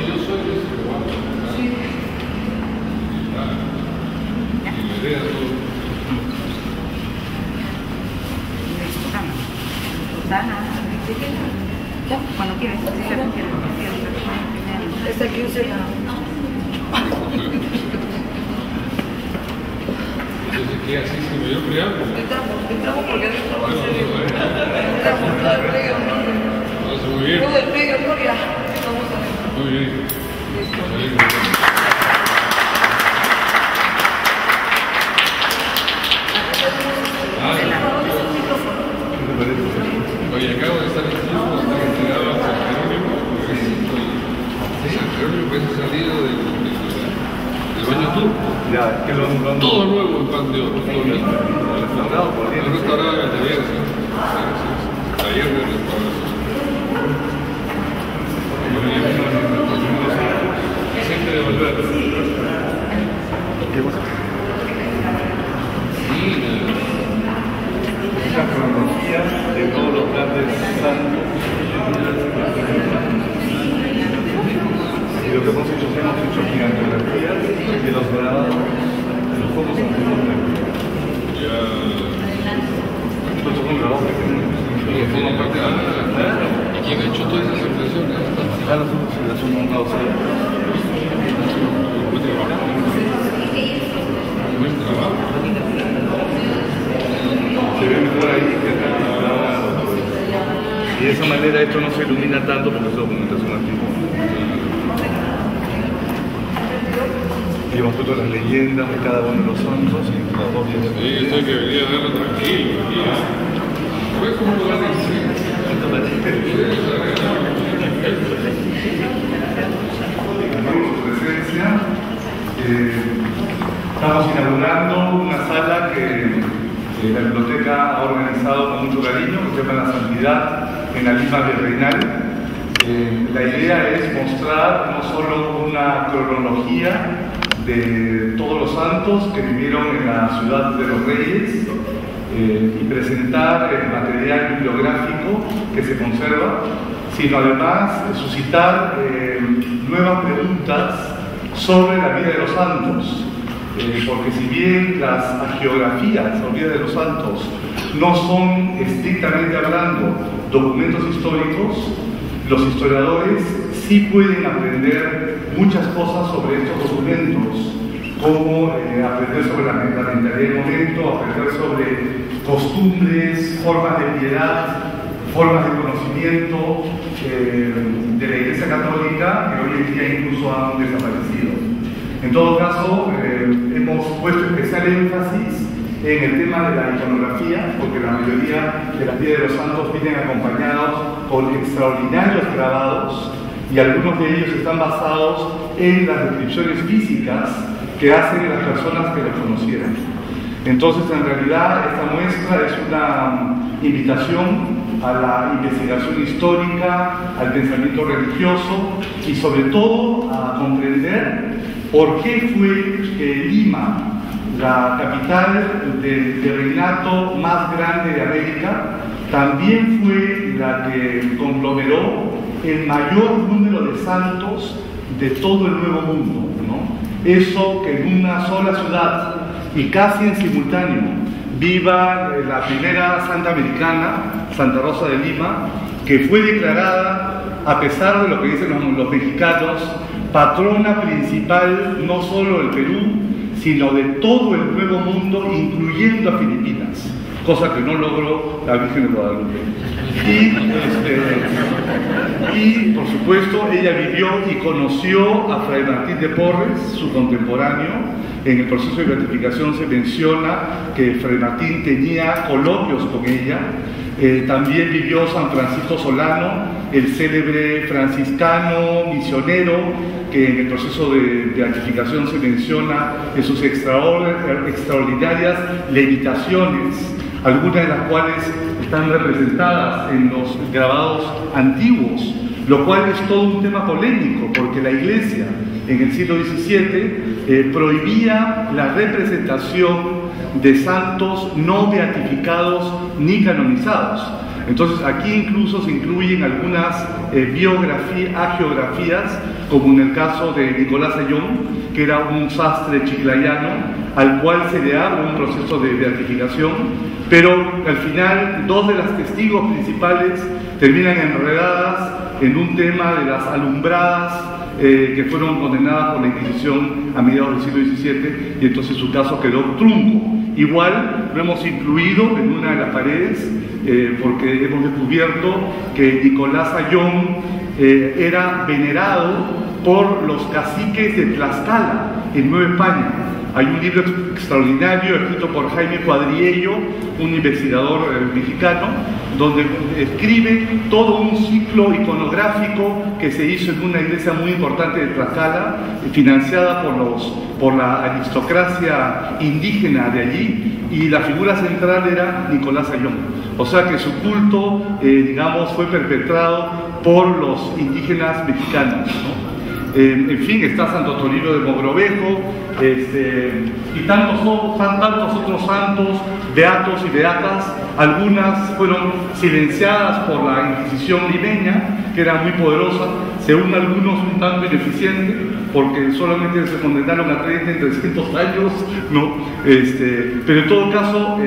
yo soy de ese lugar. Sí. Y me idea todo. Ya, cuando quieras. Esta aquí usa la... Entonces, ¿qué así se me dio preámbulo? Entramos porque adentro va a ser... Entramos todo el medio. muy bien. Todo el medio, Gloria. Vamos a ver. Muy bien. Listo. Oye, acabo de estar en el mismo, hasta que llegaba a San Jerónimo, San Jerónimo que se ha salido del baño turco. Ya, que lo Todo nuevo en Pan de Oro, todo listo. restaurado por El restaurado de taller, sí. Taller de restauración. Siempre de volver. ¿Qué pasa? La cronología de todos los grandes santos y lo que hemos hecho gigantografías de los grabados de los focos antiguos de la Biblia. Estos son grabados pequeños. ¿Y quién ha hecho todas esas impresiones? Las han montado Buen trabajo. se ve mejor ahí que acá. Y de esa manera esto no se ilumina tanto porque es documentación antigua. Y hemos puesto las leyendas de cada uno de los santos y las dos días. Sí, esto hay que venir a verlo tranquilo. ¿Ves cómo lo van a decir? Su presencia. Estamos inaugurando una sala que la biblioteca ha organizado con mucho cariño, que se llama La Santidad en la Lima Virreinal. La idea es mostrar no solo una cronología de todos los santos que vivieron en la ciudad de los Reyes y presentar el material bibliográfico que se conserva, sino además suscitar nuevas preguntas sobre la vida de los santos. Porque si bien las hagiografías o vida de los santos no son estrictamente hablando documentos históricos, los historiadores sí pueden aprender muchas cosas sobre estos documentos, como aprender sobre la mentalidad del momento, aprender sobre costumbres, formas de piedad, formas de conocimiento de la Iglesia Católica que hoy en día incluso han desaparecido. En todo caso, hemos puesto especial énfasis en el tema de la iconografía, porque la mayoría de las vidas de los santos vienen acompañados con extraordinarios grabados y algunos de ellos están basados en las descripciones físicas que hacen las personas que los conocieron. Entonces, en realidad, esta muestra es una invitación a la investigación histórica, al pensamiento religioso y sobre todo a comprender por qué fue que Lima, la capital del reinato más grande de América, también fue la que conglomeró el mayor número de santos de todo el Nuevo Mundo, ¿no? Eso que en una sola ciudad y casi en simultáneo viva la primera santa americana, Santa Rosa de Lima, que fue declarada, a pesar de lo que dicen los mexicanos, patrona principal no solo del Perú, sino de todo el Nuevo Mundo, incluyendo a Filipinas, cosa que no logró la Virgen de Guadalupe. Y por supuesto, ella vivió y conoció a Fray Martín de Porres, su contemporáneo. En el proceso de beatificación se menciona que Fray Martín tenía coloquios con ella. También vivió San Francisco Solano, el célebre franciscano misionero, que en el proceso de beatificación se menciona en sus extraordinarias levitaciones, algunas de las cuales están representadas en los grabados antiguos, lo cual es todo un tema polémico, porque la Iglesia en el siglo XVII prohibía la representación de santos no beatificados ni canonizados. Entonces aquí incluso se incluyen algunas hagiografías, como en el caso de Nicolás Ayllón, que era un sastre chiclayano, al cual se le abre un proceso de beatificación, pero al final dos de las testigos principales terminan enredadas en un tema de las alumbradas que fueron condenadas por la Inquisición a mediados del siglo XVII, y entonces su caso quedó trunco. Igual lo hemos incluido en una de las paredes porque hemos descubierto que Nicolás Ayllón era venerado por los caciques de Tlaxcala, en Nueva España. Hay un libro extraordinario escrito por Jaime Cuadriello, un investigador mexicano, donde escribe todo un ciclo iconográfico que se hizo en una iglesia muy importante de Tlaxcala, financiada por la aristocracia indígena de allí, y la figura central era Nicolás Ayllón. O sea que su culto, digamos, fue perpetrado por los indígenas mexicanos, ¿no? En fin, está Santo Toribio de Mogrovejo, y tantos otros santos, beatos y beatas. Algunas fueron silenciadas por la Inquisición limeña, que era muy poderosa, según algunos un tanto ineficiente, porque solamente se condenaron a 30 en 300 años, ¿no? Pero en todo caso,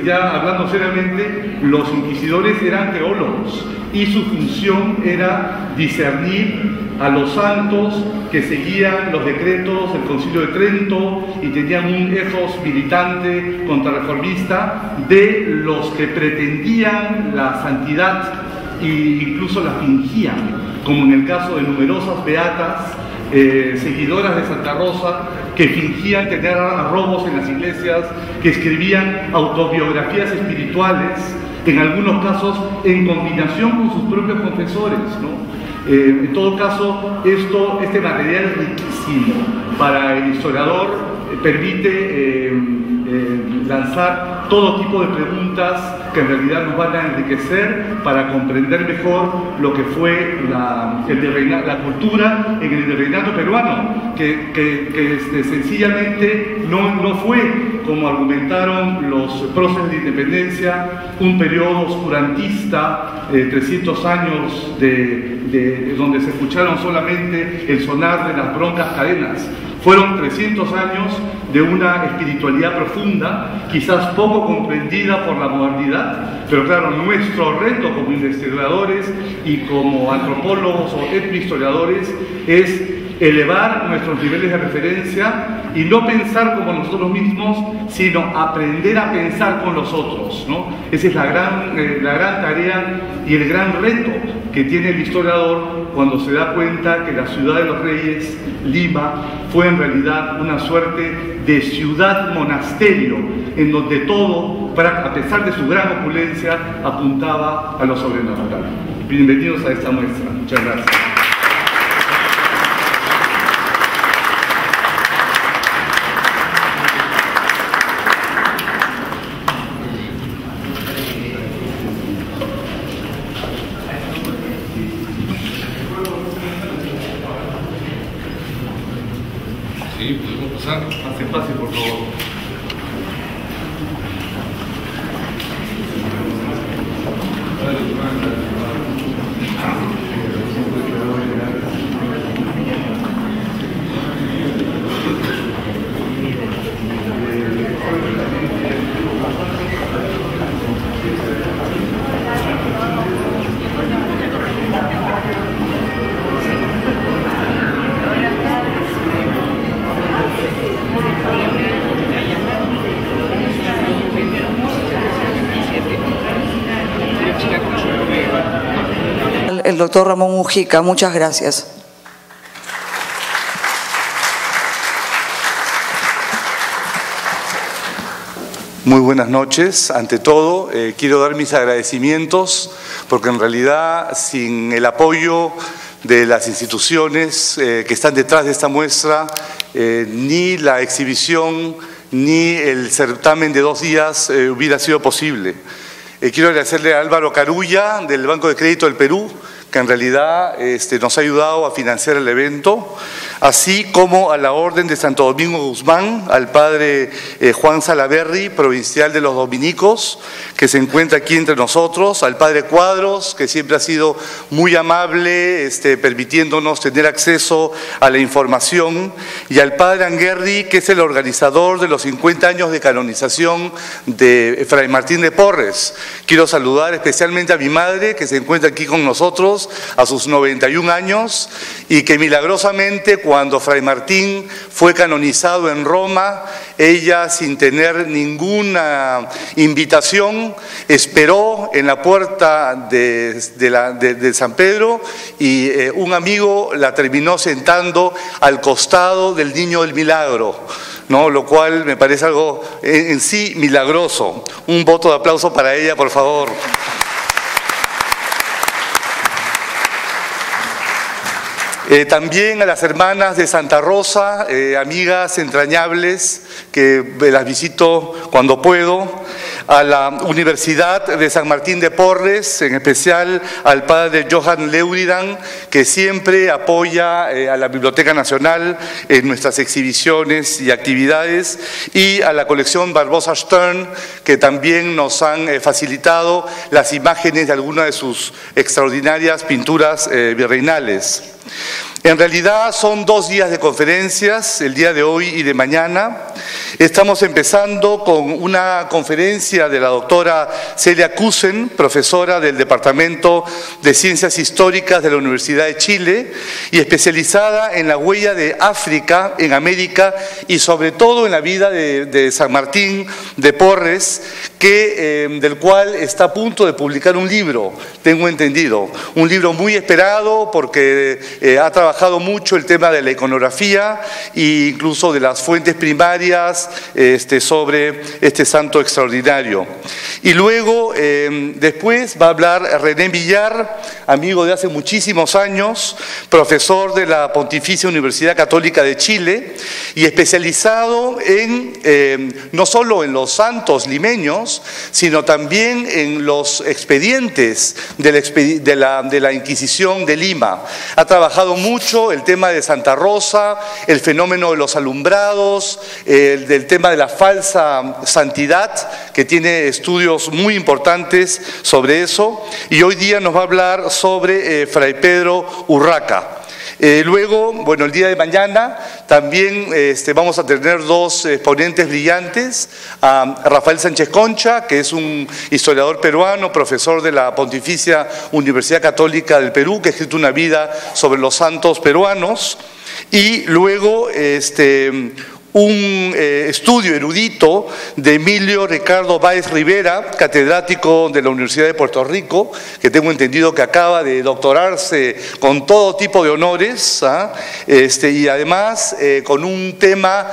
ya hablando seriamente, los inquisidores eran teólogos, y su función era discernir a los santos que seguían los decretos del Concilio de Trento y tenían un ethos militante contrarreformista de los que pretendían la santidad e incluso la fingían, como en el caso de numerosas beatas seguidoras de Santa Rosa que fingían tener robos en las iglesias, que escribían autobiografías espirituales, en algunos casos en combinación con sus propios confesores, ¿no? En todo caso, este material es riquísimo para el historiador, permite lanzar todo tipo de preguntas que en realidad nos van a enriquecer para comprender mejor lo que fue la cultura en el virreinato peruano, que sencillamente no fue, como argumentaron los próceres de independencia, un periodo oscurantista, 300 años de donde se escucharon solamente el sonar de las broncas cadenas. Fueron 300 años de una espiritualidad profunda, quizás poco comprendida por la modernidad, pero claro, nuestro reto como investigadores y como antropólogos o etnohistoriadores es elevar nuestros niveles de referencia y no pensar como nosotros mismos, sino aprender a pensar con los otros, ¿no? Esa es la gran tarea y el gran reto que tiene el historiador cuando se da cuenta que la ciudad de los reyes, Lima, fue en realidad una suerte de ciudad monasterio, en donde todo, a pesar de su gran opulencia, apuntaba a lo sobrenatural. Bienvenidos a esta muestra. Muchas gracias. Sí, podemos pasar. Pase, por favor. El doctor Ramón Mujica, muchas gracias. Muy buenas noches. Ante todo, quiero dar mis agradecimientos porque en realidad sin el apoyo de las instituciones que están detrás de esta muestra, ni la exhibición ni el certamen de 2 días hubiera sido posible. Quiero agradecerle a Álvaro Carulla del Banco de Crédito del Perú, que en realidad nos ha ayudado a financiar el evento, así como a la Orden de Santo Domingo Guzmán, al padre Juan Salaverry, provincial de los dominicos, que se encuentra aquí entre nosotros, al padre Cuadros, que siempre ha sido muy amable, permitiéndonos tener acceso a la información, y al padre Anguerri, que es el organizador de los 50 años de canonización de Fray Martín de Porres. Quiero saludar especialmente a mi madre, que se encuentra aquí con nosotros a sus 91 años, y que milagrosamente cuando Fray Martín fue canonizado en Roma, ella, sin tener ninguna invitación, esperó en la puerta de San Pedro, y un amigo la terminó sentando al costado del Niño del Milagro, ¿no? Lo cual me parece algo en sí milagroso. Un voto de aplauso para ella, por favor. También a las hermanas de Santa Rosa, amigas entrañables, que las visito cuando puedo, a la Universidad de San Martín de Porres, en especial al padre Johan Leuridan, que siempre apoya a la Biblioteca Nacional en nuestras exhibiciones y actividades, y a la colección Barbosa Stern, que también nos han facilitado las imágenes de algunas de sus extraordinarias pinturas virreinales. En realidad son 2 días de conferencias, el día de hoy y de mañana. Estamos empezando con una conferencia de la doctora Celia Cusen, profesora del Departamento de Ciencias Históricas de la Universidad de Chile y especializada en la huella de África en América y sobre todo en la vida de San Martín de Porres, del cual está a punto de publicar un libro, tengo entendido. Un libro muy esperado porque ha trabajado mucho el tema de la iconografía e incluso de las fuentes primarias sobre este santo extraordinario. Y luego, después va a hablar René Villar, amigo de hace muchísimos años, profesor de la Pontificia Universidad Católica de Chile y especializado no solo en los santos limeños, sino también en los expedientes de la Inquisición de Lima. Ha trabajado mucho el tema de Santa Rosa, el fenómeno de los alumbrados, del tema de la falsa santidad, que tiene estudios muy importantes sobre eso, y hoy día nos va a hablar sobre Fray Pedro Urraca. Luego, bueno, el día de mañana también vamos a tener 2 ponentes brillantes, a Rafael Sánchez Concha, que es un historiador peruano, profesor de la Pontificia Universidad Católica del Perú, que ha escrito una vida sobre los santos peruanos, y luego un estudio erudito de Emilio Ricardo Báez Rivera, catedrático de la Universidad de Puerto Rico, que tengo entendido que acaba de doctorarse con todo tipo de honores, y además con un tema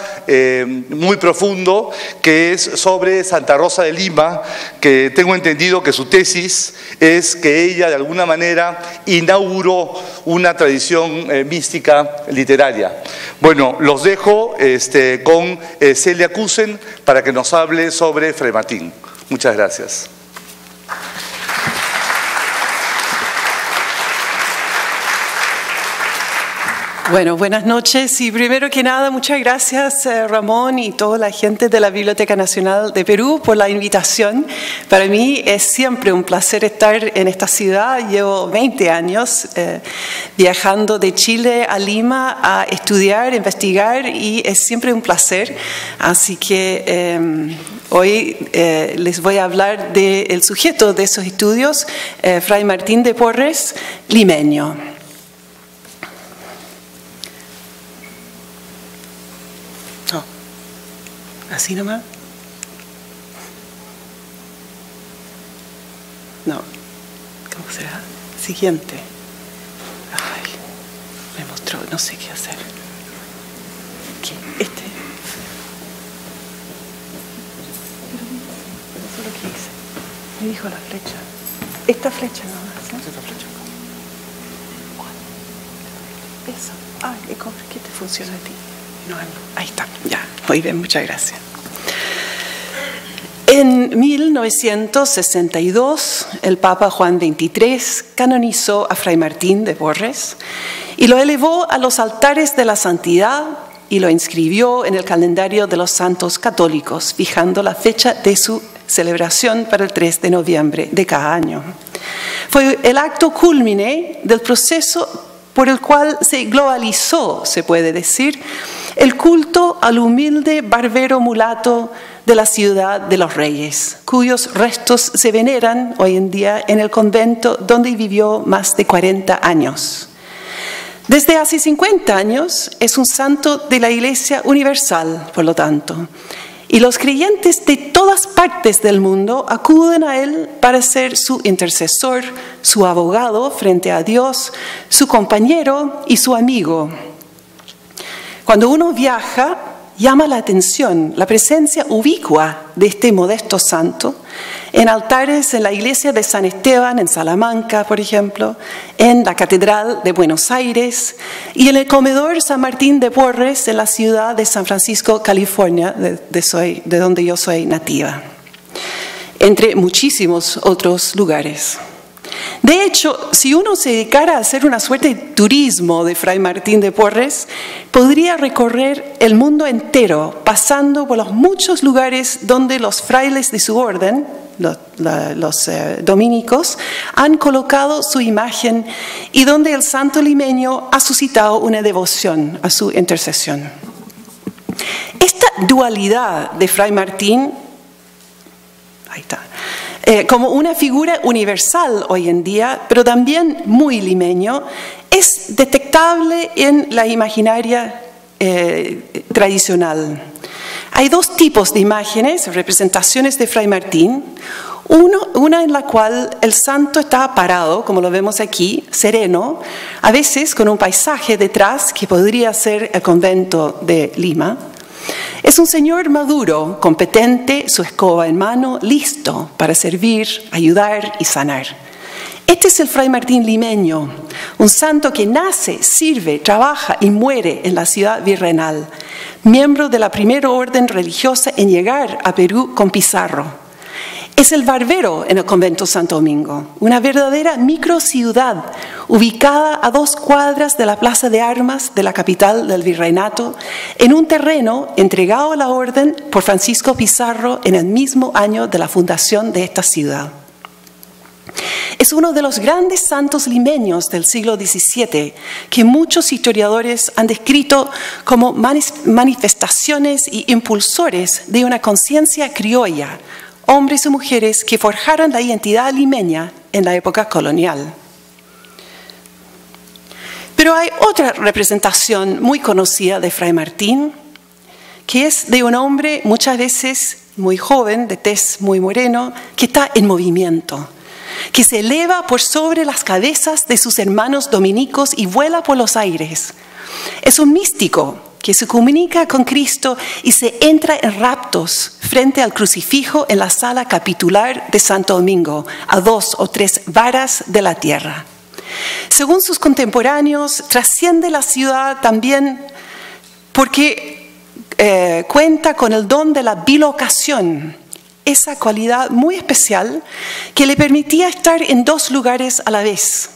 muy profundo que es sobre Santa Rosa de Lima, que tengo entendido que su tesis es que ella de alguna manera inauguró una tradición mística literaria. Bueno, los dejo con Celia Cusen para que nos hable sobre Fray Martín. Muchas gracias. Bueno, buenas noches y primero que nada muchas gracias Ramón y toda la gente de la Biblioteca Nacional de Perú por la invitación. Para mí es siempre un placer estar en esta ciudad. Llevo 20 años viajando de Chile a Lima a estudiar, investigar y es siempre un placer. Así que hoy les voy a hablar del sujeto de esos estudios, Fray Martín de Porres, limeño. ¿Así nomás? No. ¿Cómo será? Siguiente. Ay, me mostró, no sé qué hacer. ¿Qué? Eso es lo que hice. Me dijo la flecha. Esta flecha nomás, ¿no? Esta flecha. ¿Cuál? Eso. Ay, ¿qué te funciona a ti? No, ahí está, ya, muy bien, muchas gracias. En 1962, el Papa Juan XXIII canonizó a Fray Martín de Porres y lo elevó a los altares de la santidad y lo inscribió en el calendario de los santos católicos, fijando la fecha de su celebración para el 3 de noviembre de cada año. Fue el acto culmine del proceso por el cual se globalizó, se puede decir, el culto al humilde barbero mulato de la ciudad de los Reyes, cuyos restos se veneran hoy en día en el convento donde vivió más de 40 años. Desde hace 50 años es un santo de la Iglesia Universal, por lo tanto, y los creyentes de todas partes del mundo acuden a él para ser su intercesor, su abogado frente a Dios, su compañero y su amigo. Cuando uno viaja, llama la atención la presencia ubicua de este modesto santo en altares en la iglesia de San Esteban en Salamanca, por ejemplo, en la Catedral de Buenos Aires y en el comedor San Martín de Porres en la ciudad de San Francisco, California, de donde yo soy nativa, entre muchísimos otros lugares. De hecho, si uno se dedicara a hacer una suerte de turismo de Fray Martín de Porres, podría recorrer el mundo entero, pasando por los muchos lugares donde los frailes de su orden, los dominicos, han colocado su imagen y donde el santo limeño ha suscitado una devoción a su intercesión. Esta dualidad de Fray Martín, ahí está, como una figura universal hoy en día, pero también muy limeño, es detectable en la imaginaria tradicional. Hay dos tipos de imágenes, representaciones de Fray Martín. Una en la cual el santo está parado, como lo vemos aquí, sereno, a veces con un paisaje detrás que podría ser el convento de Lima. Es un señor maduro, competente, su escoba en mano, listo para servir, ayudar y sanar. Este es el Fray Martín limeño, un santo que nace, sirve, trabaja y muere en la ciudad virreinal, miembro de la primera orden religiosa en llegar a Perú con Pizarro. Es el barbero en el convento Santo Domingo, una verdadera microciudad ubicada a 2 cuadras de la plaza de armas de la capital del virreinato, en un terreno entregado a la orden por Francisco Pizarro en el mismo año de la fundación de esta ciudad. Es uno de los grandes santos limeños del siglo XVII que muchos historiadores han descrito como manifestaciones y impulsores de una conciencia criolla, hombres y mujeres que forjaron la identidad limeña en la época colonial. Pero hay otra representación muy conocida de Fray Martín, que es de un hombre muchas veces muy joven, de tez muy moreno, que está en movimiento, que se eleva por sobre las cabezas de sus hermanos dominicos y vuela por los aires. Es un místico que se comunica con Cristo y se entra en raptos frente al crucifijo en la sala capitular de Santo Domingo, a 2 o 3 varas de la tierra. Según sus contemporáneos, trasciende la ciudad también porque cuenta con el don de la bilocación, esa cualidad muy especial que le permitía estar en 2 lugares a la vez.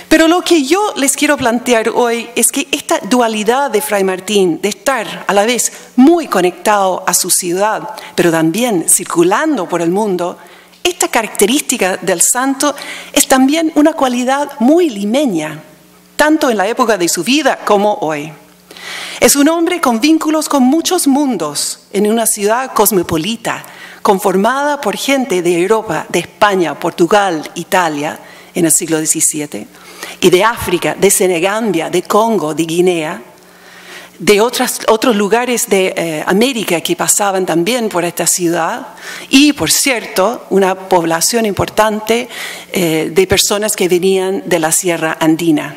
Pero lo que yo les quiero plantear hoy es que esta dualidad de Fray Martín, de estar a la vez muy conectado a su ciudad, pero también circulando por el mundo, esta característica del santo es también una cualidad muy limeña, tanto en la época de su vida como hoy. Es un hombre con vínculos con muchos mundos, en una ciudad cosmopolita, conformada por gente de Europa, de España, Portugal, Italia, en el siglo XVII, y de África, de Senegambia, de Congo, de Guinea, de otros lugares de América que pasaban también por esta ciudad, y, por cierto, una población importante de personas que venían de la Sierra Andina.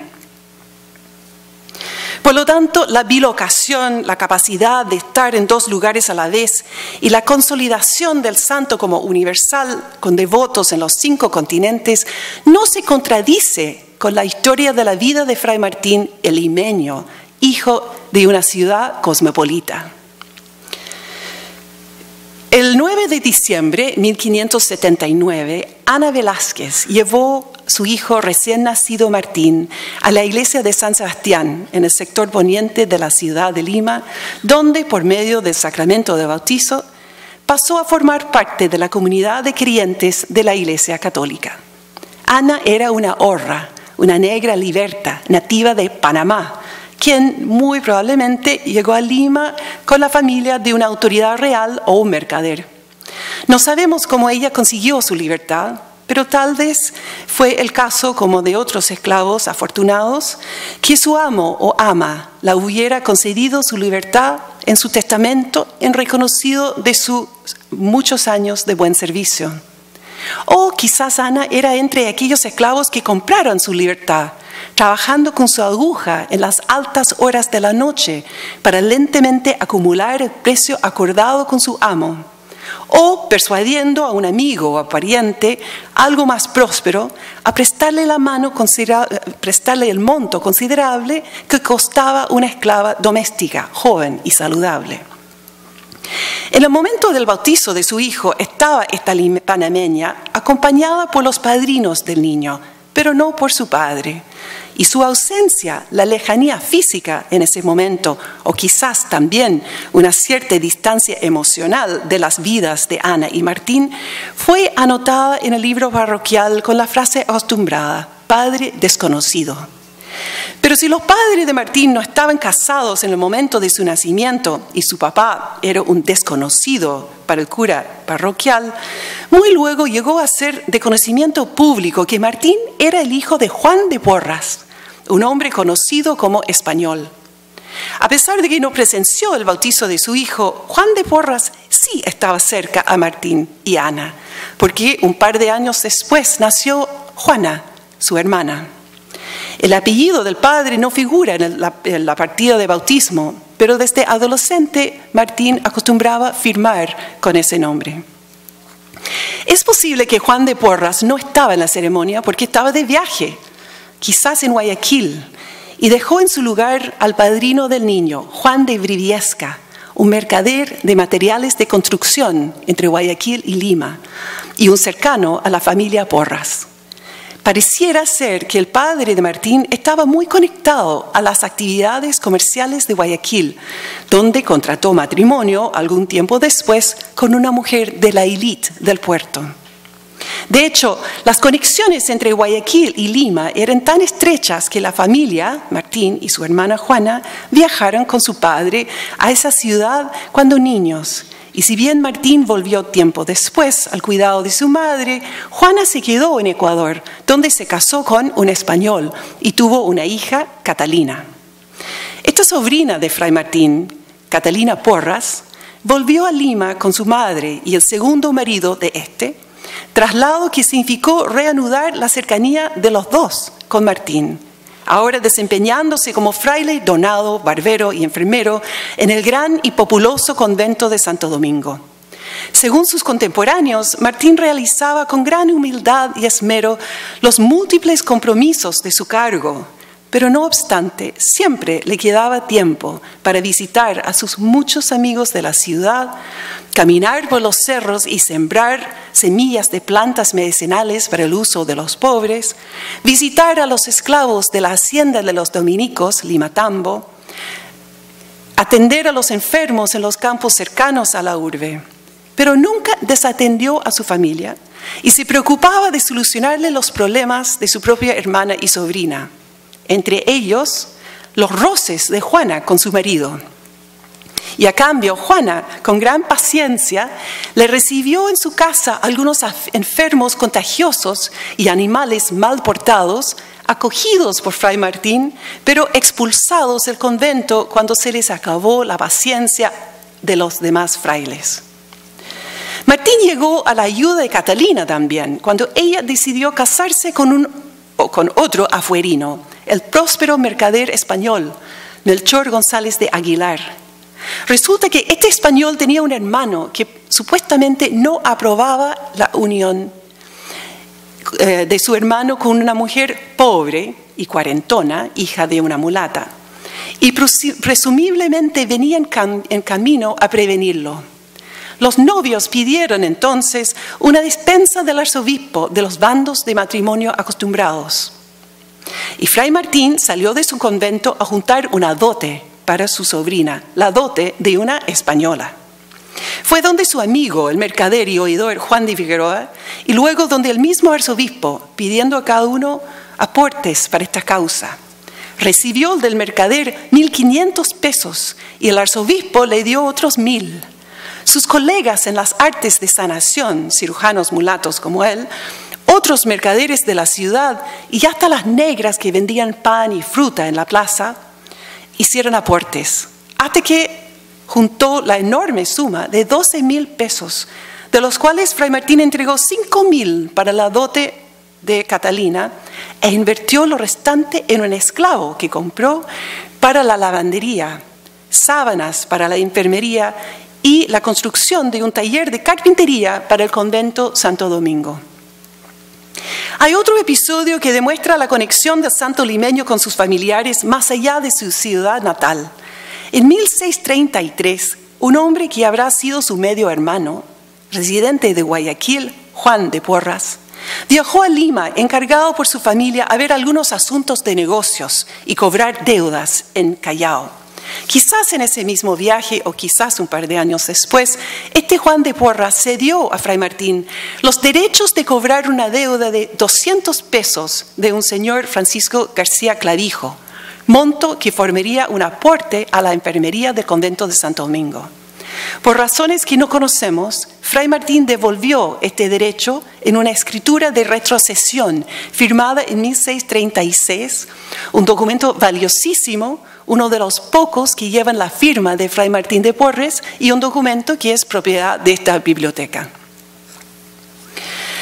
Por lo tanto, la bilocación, la capacidad de estar en 2 lugares a la vez y la consolidación del santo como universal, con devotos en los 5 continentes, no se contradice con la historia de la vida de Fray Martín el limeño, hijo de una ciudad cosmopolita. El 9 de diciembre de 1579, Ana Velázquez llevó su hijo recién nacido Martín a la iglesia de San Sebastián, en el sector poniente de la ciudad de Lima, donde, por medio del sacramento de bautizo, pasó a formar parte de la comunidad de creyentes de la Iglesia Católica. Ana era una horra, una negra liberta, nativa de Panamá, quien muy probablemente llegó a Lima con la familia de una autoridad real o un mercader. No sabemos cómo ella consiguió su libertad, pero tal vez fue el caso, como de otros esclavos afortunados, que su amo o ama la hubiera concedido su libertad en su testamento en reconocido de sus muchos años de buen servicio. O quizás Ana era entre aquellos esclavos que compraron su libertad, trabajando con su aguja en las altas horas de la noche para lentamente acumular el precio acordado con su amo. O persuadiendo a un amigo o a pariente, algo más próspero, a prestarle prestarle el monto considerable que costaba una esclava doméstica, joven y saludable. En el momento del bautizo de su hijo estaba esta panameña acompañada por los padrinos del niño, pero no por su padre. Y su ausencia, la lejanía física en ese momento, o quizás también una cierta distancia emocional de las vidas de Ana y Martín, fue anotada en el libro parroquial con la frase acostumbrada, padre desconocido. Pero si los padres de Martín no estaban casados en el momento de su nacimiento y su papá era un desconocido para el cura parroquial, muy luego llegó a ser de conocimiento público que Martín era el hijo de Juan de Porras, un hombre conocido como español. A pesar de que no presenció el bautizo de su hijo, Juan de Porras sí estaba cerca a Martín y Ana, porque un par de años después nació Juana, su hermana. El apellido del padre no figura en la partida de bautismo, pero desde adolescente Martín acostumbraba firmar con ese nombre. Es posible que Juan de Porras no estaba en la ceremonia porque estaba de viaje, quizás en Guayaquil, y dejó en su lugar al padrino del niño, Juan de Briviesca, un mercader de materiales de construcción entre Guayaquil y Lima, y un cercano a la familia Porras. Pareciera ser que el padre de Martín estaba muy conectado a las actividades comerciales de Guayaquil, donde contrató matrimonio algún tiempo después con una mujer de la élite del puerto. De hecho, las conexiones entre Guayaquil y Lima eran tan estrechas que la familia, Martín y su hermana Juana, viajaron con su padre a esa ciudad cuando niños. Y si bien Martín volvió tiempo después al cuidado de su madre, Juana se quedó en Ecuador, donde se casó con un español y tuvo una hija, Catalina. Esta sobrina de Fray Martín, Catalina Porras, volvió a Lima con su madre y el segundo marido de este, traslado que significó reanudar la cercanía de los dos con Martín, ahora desempeñándose como fraile, donado, barbero y enfermero en el gran y populoso convento de Santo Domingo. Según sus contemporáneos, Martín realizaba con gran humildad y esmero los múltiples compromisos de su cargo, pero no obstante, siempre le quedaba tiempo para visitar a sus muchos amigos de la ciudad, caminar por los cerros y sembrar semillas de plantas medicinales para el uso de los pobres, visitar a los esclavos de la hacienda de los dominicos, Limatambo, atender a los enfermos en los campos cercanos a la urbe. Pero nunca desatendió a su familia y se preocupaba de solucionarle los problemas de su propia hermana y sobrina. Entre ellos, los roces de Juana con su marido. Y a cambio, Juana, con gran paciencia, le recibió en su casa algunos enfermos contagiosos y animales mal portados, acogidos por Fray Martín, pero expulsados del convento cuando se les acabó la paciencia de los demás frailes. Martín llegó a la ayuda de Catalina también, cuando ella decidió casarse con otro afuerino, el próspero mercader español, Melchor González de Aguilar. Resulta que este español tenía un hermano que supuestamente no aprobaba la unión de su hermano con una mujer pobre y cuarentona, hija de una mulata, y presumiblemente venía en camino a prevenirlo. Los novios pidieron entonces una dispensa del arzobispo de los bandos de matrimonio acostumbrados. Y Fray Martín salió de su convento a juntar una dote para su sobrina, la dote de una española. Fue donde su amigo, el mercader y oidor Juan de Figueroa, y luego donde el mismo arzobispo, pidiendo a cada uno aportes para esta causa. Recibió del mercader 1.500 pesos y el arzobispo le dio otros 1.000. Sus colegas en las artes de sanación, cirujanos mulatos como él, otros mercaderes de la ciudad y hasta las negras que vendían pan y fruta en la plaza, hicieron aportes, hasta que juntó la enorme suma de 12.000 pesos, de los cuales Fray Martín entregó 5.000 para la dote de Catalina e invirtió lo restante en un esclavo que compró para la lavandería, sábanas para la enfermería y la construcción de un taller de carpintería para el convento Santo Domingo. Hay otro episodio que demuestra la conexión del santo limeño con sus familiares más allá de su ciudad natal. En 1633, un hombre que habrá sido su medio hermano, residente de Guayaquil, Juan de Porras, viajó a Lima encargado por su familia a ver algunos asuntos de negocios y cobrar deudas en Callao. Quizás en ese mismo viaje o quizás un par de años después, este Juan de Porras cedió a Fray Martín los derechos de cobrar una deuda de 200 pesos de un señor Francisco García Clavijo, monto que formaría un aporte a la enfermería del convento de Santo Domingo. Por razones que no conocemos, Fray Martín devolvió este derecho en una escritura de retrocesión firmada en 1636, un documento valiosísimo, uno de los pocos que llevan la firma de Fray Martín de Porres y un documento que es propiedad de esta biblioteca.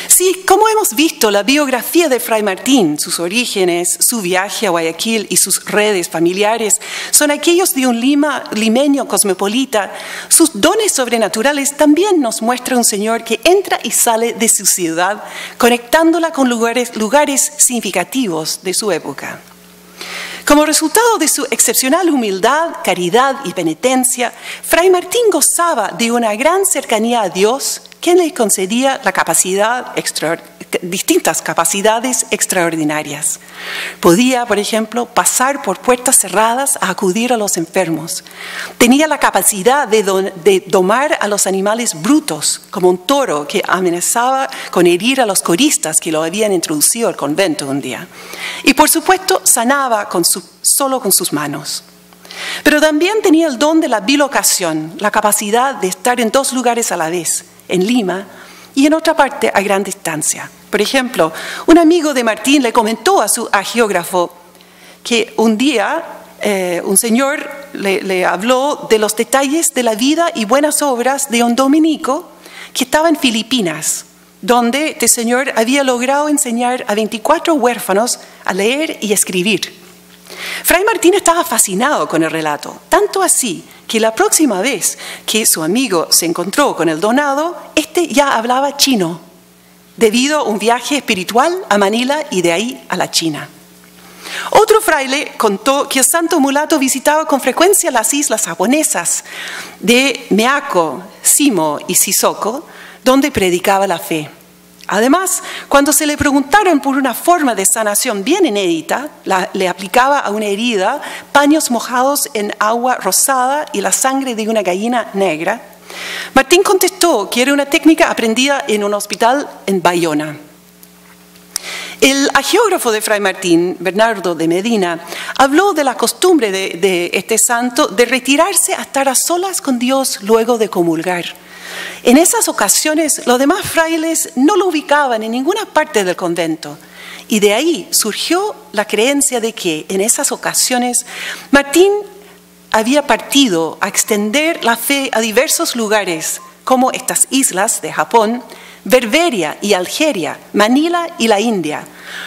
Sí, como hemos visto, la biografía de Fray Martín, sus orígenes, su viaje a Guayaquil y sus redes familiares son aquellos de un limeño cosmopolita. Sus dones sobrenaturales también nos muestra un señor que entra y sale de su ciudad, conectándola con lugares significativos de su época. Como resultado de su excepcional humildad, caridad y penitencia, Fray Martín gozaba de una gran cercanía a Dios, quien le concedía distintas capacidades extraordinarias. Podía, por ejemplo, pasar por puertas cerradas a acudir a los enfermos. Tenía la capacidad de domar a los animales brutos, como un toro que amenazaba con herir a los coristas que lo habían introducido al convento un día. Y por supuesto, sanaba solo con sus manos. Pero también tenía el don de la bilocación, la capacidad de estar en dos lugares a la vez, en Lima y en otra parte a gran distancia. Por ejemplo, un amigo de Martín le comentó a su hagiógrafo que un día un señor le habló de los detalles de la vida y buenas obras de un dominico que estaba en Filipinas, donde este señor había logrado enseñar a 24 huérfanos a leer y escribir. Fray Martín estaba fascinado con el relato, tanto así que la próxima vez que su amigo se encontró con el donado, este ya hablaba chino, debido a un viaje espiritual a Manila y de ahí a la China. Otro fraile contó que el santo mulato visitaba con frecuencia las islas japonesas de Meako, Simo y Sisoko, donde predicaba la fe. Además, cuando se le preguntaron por una forma de sanación bien inédita, le aplicaba a una herida paños mojados en agua rosada y la sangre de una gallina negra, Martín contestó que era una técnica aprendida en un hospital en Bayona. El hagiógrafo de Fray Martín, Bernardo de Medina, habló de la costumbre de este santo de retirarse a estar a solas con Dios luego de comulgar. En esas ocasiones, los demás frailes no lo ubicaban en ninguna parte del convento. Y de ahí surgió la creencia de que en esas ocasiones Martín había partido a extender la fe a diversos lugares, como estas islas de Japón, Berberia y Algeria, Manila y la India,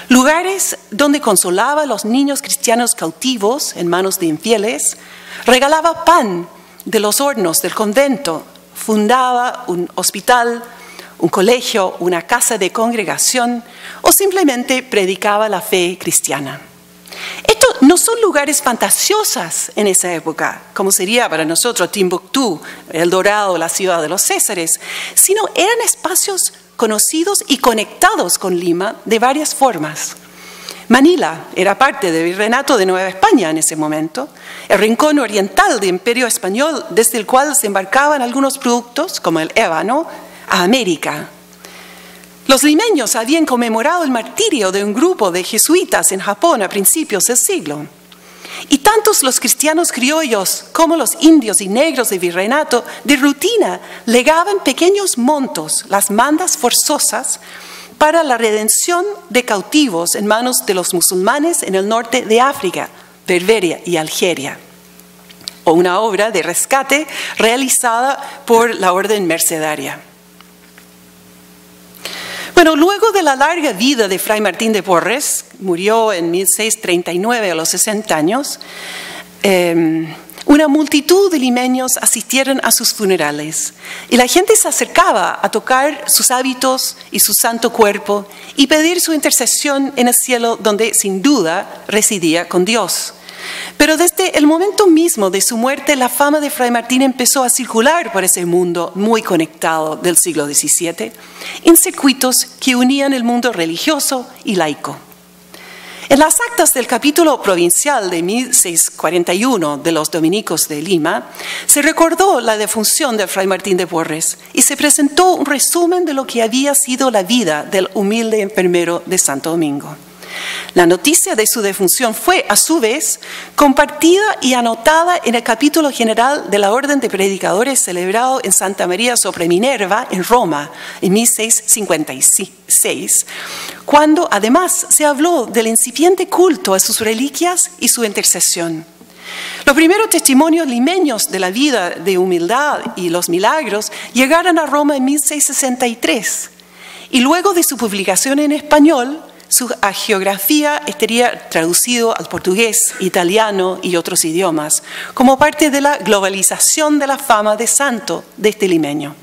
lugares donde consolaba a los niños cristianos cautivos en manos de infieles, regalaba pan de los hornos del convento, fundaba un hospital, un colegio, una casa de congregación o simplemente predicaba la fe cristiana. Esto no son lugares fantasiosos en esa época, como sería para nosotros Timbuktu, El Dorado, la ciudad de los Césares, sino eran espacios conocidos y conectados con Lima de varias formas. Manila era parte del Virreinato de Nueva España en ese momento, el rincón oriental del Imperio Español desde el cual se embarcaban algunos productos, como el ébano, a América. Los limeños habían conmemorado el martirio de un grupo de jesuitas en Japón a principios del siglo. Y tantos los cristianos criollos como los indios y negros del virreinato de rutina legaban pequeños montos, las mandas forzosas, para la redención de cautivos en manos de los musulmanes en el norte de África, Berberia y Algeria, o una obra de rescate realizada por la Orden Mercedaria. Bueno, luego de la larga vida de Fray Martín de Porres, murió en 1639 a los 60 años, una multitud de limeños asistieron a sus funerales y la gente se acercaba a tocar sus hábitos y su santo cuerpo y pedir su intercesión en el cielo donde sin duda residía con Dios. Pero desde el momento mismo de su muerte, la fama de Fray Martín empezó a circular por ese mundo muy conectado del siglo XVII, en circuitos que unían el mundo religioso y laico. En las actas del capítulo provincial de 1641 de los dominicos de Lima, se recordó la defunción de Fray Martín de Porres y se presentó un resumen de lo que había sido la vida del humilde enfermero de Santo Domingo. La noticia de su defunción fue, a su vez, compartida y anotada en el capítulo general de la Orden de Predicadores celebrado en Santa María sopra Minerva, en Roma, en 1656, cuando además se habló del incipiente culto a sus reliquias y su intercesión. Los primeros testimonios limeños de la vida de humildad y los milagros llegaron a Roma en 1663, y luego de su publicación en español, su hagiografía estaría traducido al portugués, italiano y otros idiomas, como parte de la globalización de la fama de santo de este limeño.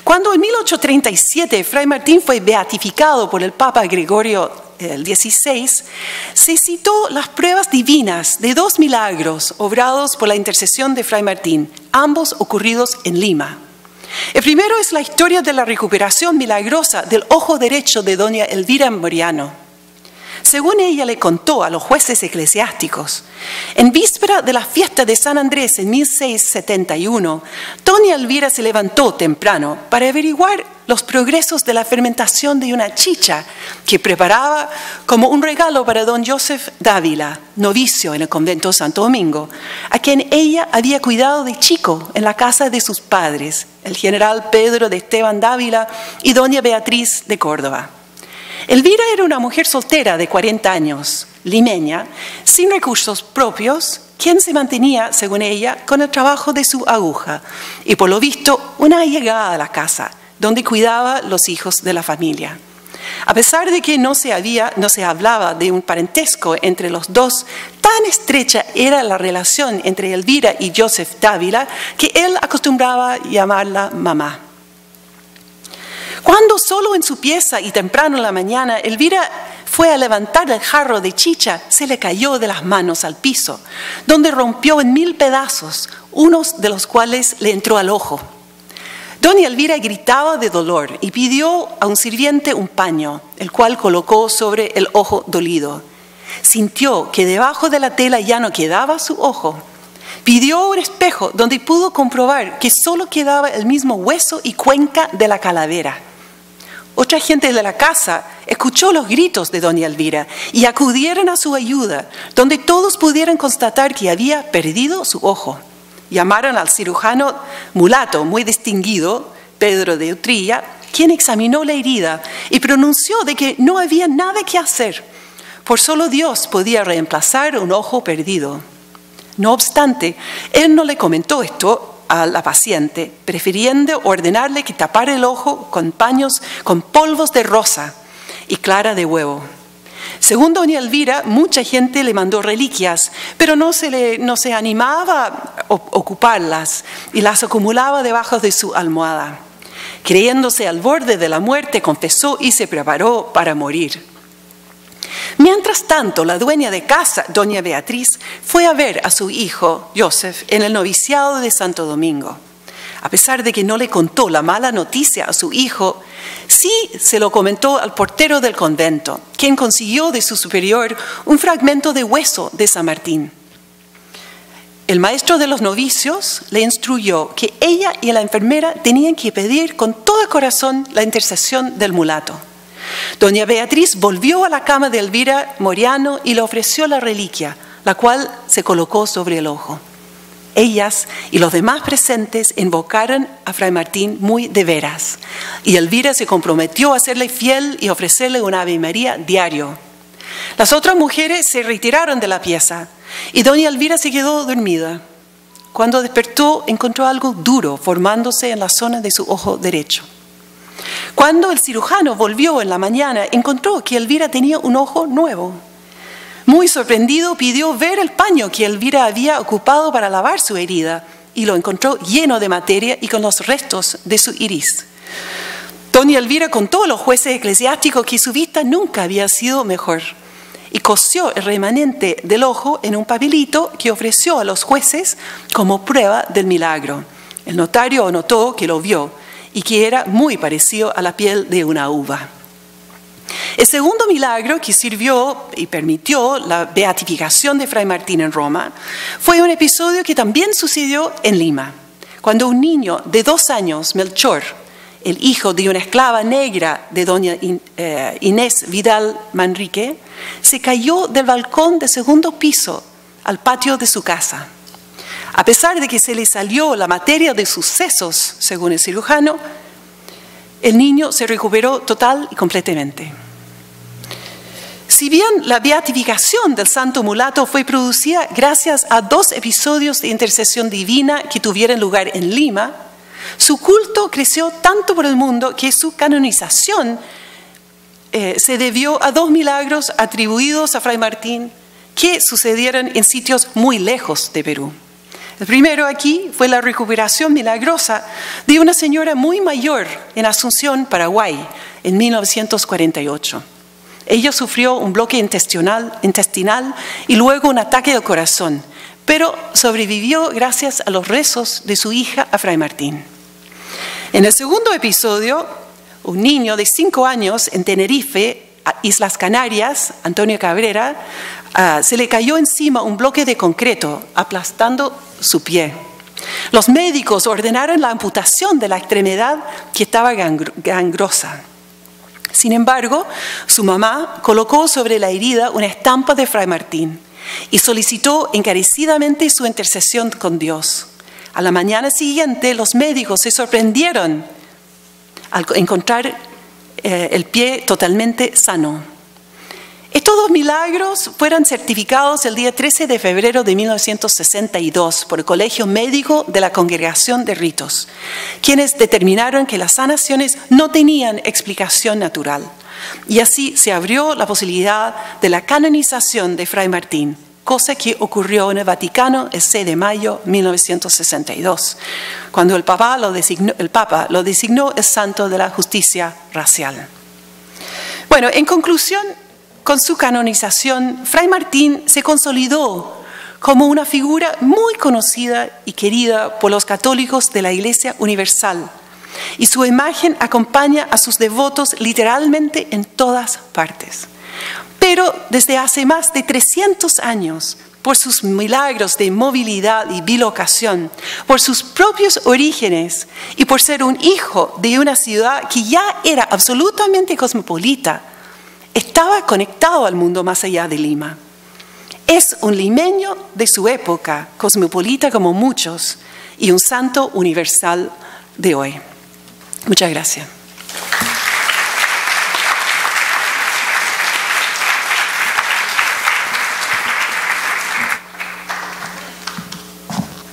Cuando en 1837 Fray Martín fue beatificado por el Papa Gregorio XVI, se citó las pruebas divinas de 2 milagros obrados por la intercesión de Fray Martín, ambos ocurridos en Lima. El primero es la historia de la recuperación milagrosa del ojo derecho de doña Elvira Moriano. Según ella le contó a los jueces eclesiásticos, en víspera de la fiesta de San Andrés en 1671, doña Elvira se levantó temprano para averiguar los progresos de la fermentación de una chicha que preparaba como un regalo para don Joseph Dávila, novicio en el convento de Santo Domingo, a quien ella había cuidado de chico en la casa de sus padres, el general Pedro de Esteban Dávila y doña Beatriz de Córdoba. Elvira era una mujer soltera de 40 años, limeña, sin recursos propios, quien se mantenía, según ella, con el trabajo de su aguja y por lo visto una allegada a la casa, donde cuidaba los hijos de la familia. A pesar de que no se hablaba de un parentesco entre los dos, tan estrecha era la relación entre Elvira y Joseph Dávila que él acostumbraba llamarla mamá. Cuando solo en su pieza y temprano en la mañana Elvira fue a levantar el jarro de chicha, se le cayó de las manos al piso, donde rompió en 1000 pedazos, unos de los cuales le entró al ojo. Doña Elvira gritaba de dolor y pidió a un sirviente un paño, el cual colocó sobre el ojo dolido. Sintió que debajo de la tela ya no quedaba su ojo. Pidió un espejo donde pudo comprobar que solo quedaba el mismo hueso y cuenca de la calavera. Otra gente de la casa escuchó los gritos de doña Elvira y acudieron a su ayuda, donde todos pudieron constatar que había perdido su ojo. Llamaron al cirujano mulato muy distinguido, Pedro de Utrilla, quien examinó la herida y pronunció de que no había nada que hacer, por solo Dios podía reemplazar un ojo perdido. No obstante, él no le comentó esto a la paciente, prefiriendo ordenarle que tapara el ojo con paños con polvos de rosa y clara de huevo. Según doña Elvira, mucha gente le mandó reliquias, pero no se animaba a ocuparlas y las acumulaba debajo de su almohada. Creyéndose al borde de la muerte, confesó y se preparó para morir. Mientras tanto, la dueña de casa, doña Beatriz, fue a ver a su hijo, Joseph, en el noviciado de Santo Domingo. A pesar de que no le contó la mala noticia a su hijo, sí se lo comentó al portero del convento, quien consiguió de su superior un fragmento de hueso de San Martín. El maestro de los novicios le instruyó que ella y la enfermera tenían que pedir con todo corazón la intercesión del mulato. Doña Beatriz volvió a la cama de Elvira Moriano y le ofreció la reliquia, la cual se colocó sobre el ojo. Ellas y los demás presentes invocaron a Fray Martín muy de veras, y Elvira se comprometió a serle fiel y ofrecerle un Ave María diario. Las otras mujeres se retiraron de la pieza y doña Elvira se quedó dormida. Cuando despertó, encontró algo duro formándose en la zona de su ojo derecho. Cuando el cirujano volvió en la mañana, encontró que Elvira tenía un ojo nuevo. Muy sorprendido, pidió ver el paño que Elvira había ocupado para lavar su herida y lo encontró lleno de materia y con los restos de su iris. Doña Elvira contó a los jueces eclesiásticos que su vista nunca había sido mejor y cosió el remanente del ojo en un papelito que ofreció a los jueces como prueba del milagro. El notario anotó que lo vio y que era muy parecido a la piel de una uva. El segundo milagro que sirvió y permitió la beatificación de Fray Martín en Roma fue un episodio que también sucedió en Lima, cuando un niño de 2 años, Melchor, el hijo de una esclava negra de doña Inés Vidal Manrique, se cayó del balcón del segundo piso al patio de su casa. A pesar de que se le salió la materia de sus sesos, según el cirujano, el niño se recuperó total y completamente. Si bien la beatificación del santo mulato fue producida gracias a 2 episodios de intercesión divina que tuvieron lugar en Lima, su culto creció tanto por el mundo que su canonización se debió a 2 milagros atribuidos a Fray Martín que sucedieron en sitios muy lejos de Perú. El primero aquí fue la recuperación milagrosa de una señora muy mayor en Asunción, Paraguay, en 1948. Ella sufrió un bloque intestinal y luego un ataque al corazón, pero sobrevivió gracias a los rezos de su hija a Fray Martín. En el segundo episodio, un niño de 5 años en Tenerife, Islas Canarias, Antonio Cabrera, se le cayó encima un bloque de concreto, aplastando su pie. Los médicos ordenaron la amputación de la extremidad que estaba gangrosa. Sin embargo, su mamá colocó sobre la herida una estampa de Fray Martín y solicitó encarecidamente su intercesión con Dios. A la mañana siguiente, los médicos se sorprendieron al encontrar el pie totalmente sano. Estos 2 milagros fueron certificados el día 13 de febrero de 1962 por el Colegio Médico de la Congregación de Ritos, quienes determinaron que las sanaciones no tenían explicación natural. Y así se abrió la posibilidad de la canonización de Fray Martín, cosa que ocurrió en el Vaticano el 6 de mayo de 1962, cuando el Papa lo designó el santo de la justicia racial. Bueno, en conclusión, con su canonización, Fray Martín se consolidó como una figura muy conocida y querida por los católicos de la Iglesia Universal, y su imagen acompaña a sus devotos literalmente en todas partes. Pero desde hace más de 300 años, por sus milagros de movilidad y bilocación, por sus propios orígenes y por ser un hijo de una ciudad que ya era absolutamente cosmopolita, estaba conectado al mundo más allá de Lima. Es un limeño de su época, cosmopolita como muchos, y un santo universal de hoy. Muchas gracias.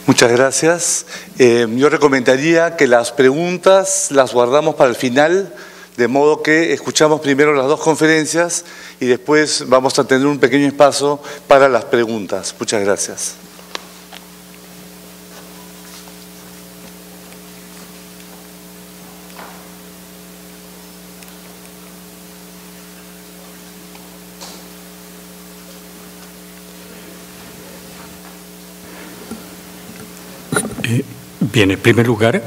Muchas gracias. Yo recomendaría que las preguntas las guardamos para el final, de modo que escuchamos primero las 2 conferencias y después vamos a tener un pequeño espacio para las preguntas. Muchas gracias. Bien, en primer lugar,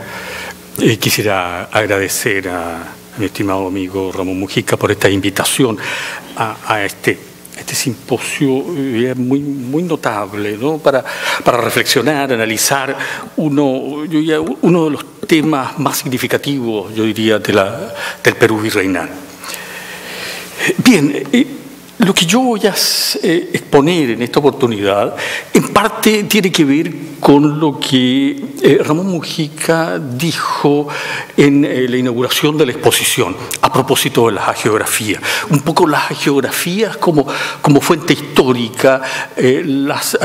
quisiera agradecer a mi estimado amigo Ramón Mujica por esta invitación a este simposio muy notable, ¿no? Para reflexionar, analizar uno de los temas más significativos, yo diría, del Perú virreinal. Bien, lo que yo voy a exponer en esta oportunidad, en parte tiene que ver con lo que Ramón Mujica dijo en la inauguración de la exposición, a propósito de las hagiografías. Un poco las hagiografías como fuente histórica, las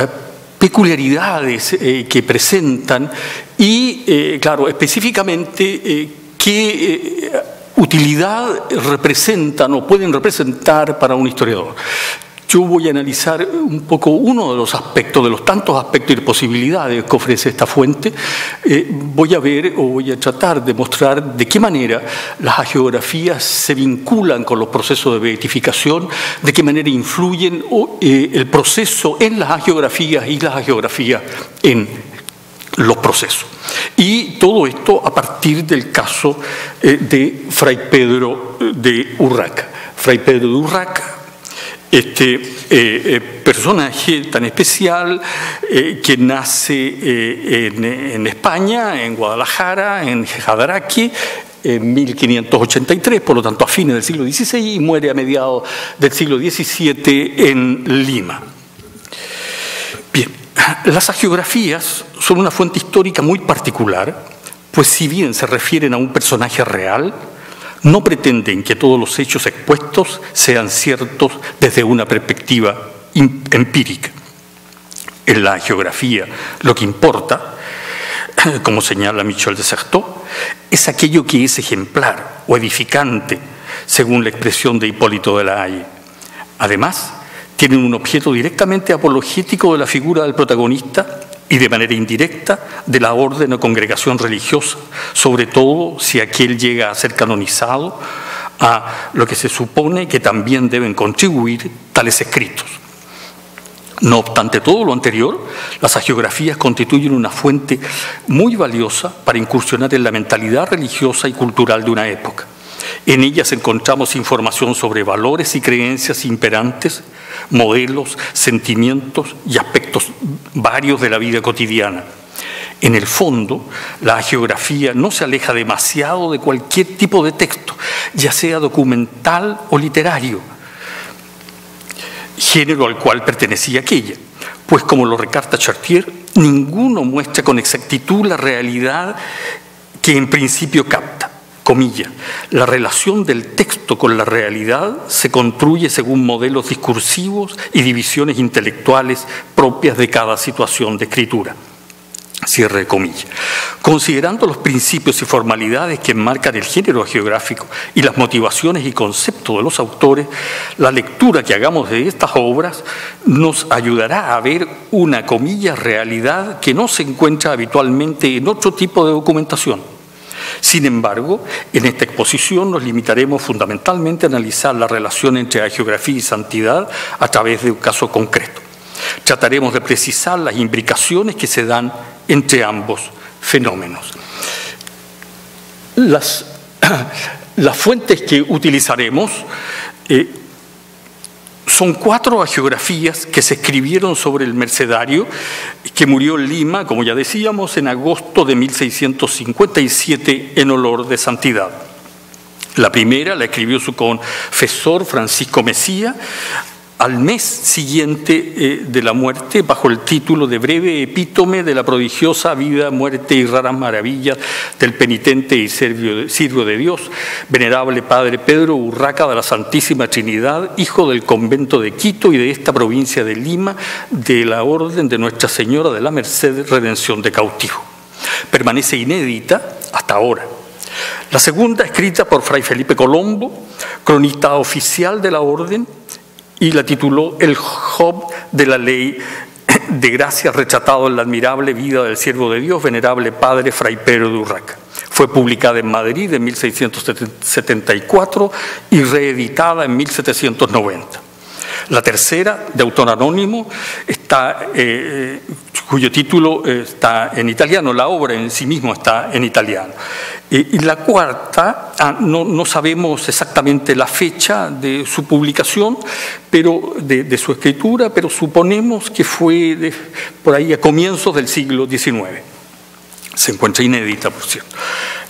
peculiaridades que presentan y, claro, específicamente qué utilidad representan o pueden representar para un historiador. Yo voy a analizar un poco uno de los aspectos, de los tantos aspectos y posibilidades que ofrece esta fuente. Voy a tratar de mostrar de qué manera las hagiografías se vinculan con los procesos de beatificación, de qué manera influyen el proceso en las hagiografías y las hagiografías en los procesos. Y todo esto a partir del caso de Fray Pedro de Urraca. Fray Pedro de Urraca, personaje tan especial que nace en España, en Guadalajara, en Jadaraque, en 1583, por lo tanto a fines del siglo XVI, y muere a mediados del siglo XVII en Lima. Bien. Las hagiografías son una fuente histórica muy particular, pues si bien se refieren a un personaje real, no pretenden que todos los hechos expuestos sean ciertos desde una perspectiva empírica. En la hagiografía lo que importa, como señala Michel de Certeau, es aquello que es ejemplar o edificante, según la expresión de Hipólito de la Haye. Además, tienen un objeto directamente apologético de la figura del protagonista y de manera indirecta de la orden o congregación religiosa, sobre todo si aquel llega a ser canonizado, a lo que se supone que también deben contribuir tales escritos. No obstante todo lo anterior, las hagiografías constituyen una fuente muy valiosa para incursionar en la mentalidad religiosa y cultural de una época. En ellas encontramos información sobre valores y creencias imperantes, modelos, sentimientos y aspectos varios de la vida cotidiana. En el fondo, la hagiografía no se aleja demasiado de cualquier tipo de texto, ya sea documental o literario, género al cual pertenecía aquella, pues como lo recalca Chartier, ninguno muestra con exactitud la realidad que en principio capta. Comillas, la relación del texto con la realidad se construye según modelos discursivos y divisiones intelectuales propias de cada situación de escritura. Cierre de comillas. Considerando los principios y formalidades que enmarcan el género hagiográfico y las motivaciones y conceptos de los autores, la lectura que hagamos de estas obras nos ayudará a ver una, comillas, realidad que no se encuentra habitualmente en otro tipo de documentación. Sin embargo, en esta exposición nos limitaremos fundamentalmente a analizar la relación entre hagiografía y santidad a través de un caso concreto. Trataremos de precisar las imbricaciones que se dan entre ambos fenómenos. Las fuentes que utilizaremos son 4 hagiografías que se escribieron sobre el mercedario que murió en Lima, como ya decíamos, en agosto de 1657 en olor de santidad. La primera la escribió su confesor Francisco Mesía al mes siguiente de la muerte, bajo el título de Breve epítome de la prodigiosa vida, muerte y raras maravillas del penitente y siervo de Dios, venerable Padre Pedro Urraca de la Santísima Trinidad, hijo del convento de Quito y de esta provincia de Lima, de la Orden de Nuestra Señora de la Merced, Redención de Cautivo. Permanece inédita hasta ahora. La segunda, escrita por Fray Felipe Colombo, cronista oficial de la Orden, y la tituló El Job de la Ley de Gracia, retratado en la admirable vida del siervo de Dios, venerable Padre Fray Pedro de Urraca. Fue publicada en Madrid en 1674 y reeditada en 1790. La tercera, de autor anónimo, cuyo título está en italiano, la obra en sí misma está en italiano. Y la cuarta, no sabemos exactamente la fecha de su publicación, pero de su escritura, pero suponemos que fue por ahí a comienzos del siglo XIX. Se encuentra inédita, por cierto.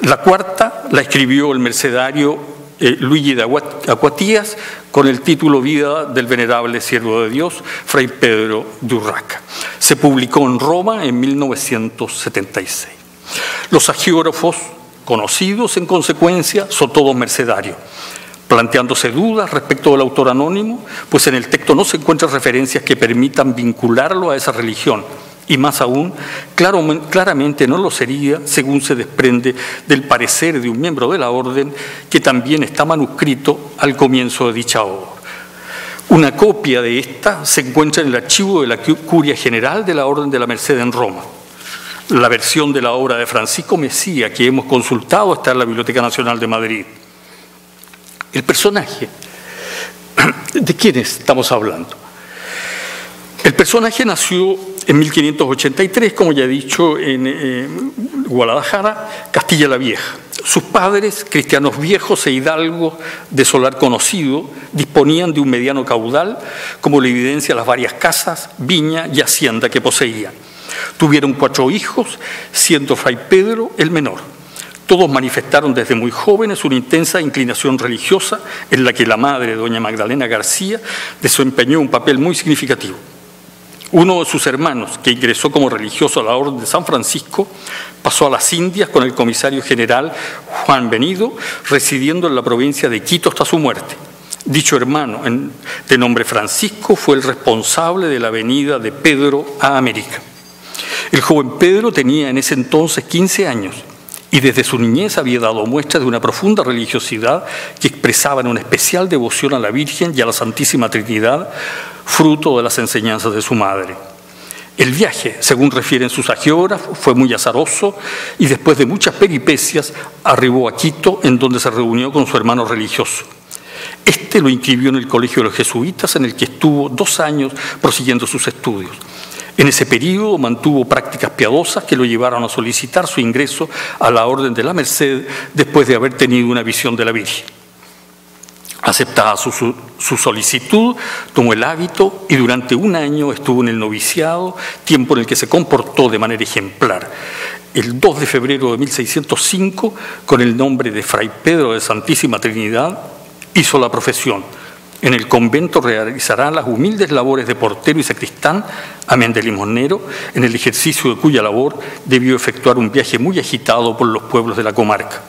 La cuarta la escribió el mercedario Luigi de Aguatías con el título Vida del venerable siervo de Dios, Fray Pedro de Urraca. Se publicó en Roma en 1976. Los agiógrafos conocidos, en consecuencia, son todos mercedarios, planteándose dudas respecto del autor anónimo, pues en el texto no se encuentran referencias que permitan vincularlo a esa religión, y más aún, claramente no lo sería según se desprende del parecer de un miembro de la orden que también está manuscrito al comienzo de dicha obra. Una copia de esta se encuentra en el archivo de la Curia General de la Orden de la Merced en Roma. La versión de la obra de Francisco Mesía que hemos consultado está en la Biblioteca Nacional de Madrid. El personaje, ¿de quién estamos hablando? El personaje nació en 1583, como ya he dicho, en Guadalajara, Castilla la Vieja. Sus padres, cristianos viejos e hidalgos de solar conocido, disponían de un mediano caudal, como lo evidencia las varias casas, viña y hacienda que poseían. Tuvieron 4 hijos, siendo Fray Pedro el menor. Todos manifestaron desde muy jóvenes una intensa inclinación religiosa en la que la madre, doña Magdalena García, desempeñó un papel muy significativo. Uno de sus hermanos, que ingresó como religioso a la Orden de San Francisco, pasó a las Indias con el comisario general Juan Venido, residiendo en la provincia de Quito hasta su muerte. Dicho hermano, de nombre Francisco, fue el responsable de la venida de Pedro a América. El joven Pedro tenía en ese entonces 15 años y desde su niñez había dado muestras de una profunda religiosidad que expresaba en una especial devoción a la Virgen y a la Santísima Trinidad, fruto de las enseñanzas de su madre. El viaje, según refieren sus agiógrafos, fue muy azaroso y después de muchas peripecias arribó a Quito, en donde se reunió con su hermano religioso. Este lo inscribió en el Colegio de los Jesuitas, en el que estuvo 2 años prosiguiendo sus estudios. En ese período mantuvo prácticas piadosas que lo llevaron a solicitar su ingreso a la Orden de la Merced después de haber tenido una visión de la Virgen. Aceptada su solicitud, tomó el hábito y durante 1 año estuvo en el noviciado, tiempo en el que se comportó de manera ejemplar. El 2 de febrero de 1605, con el nombre de Fray Pedro de Santísima Trinidad, hizo la profesión. En el convento realizará las humildes labores de portero y sacristán, amén de limonero, en el ejercicio de cuya labor debió efectuar un viaje muy agitado por los pueblos de la comarca.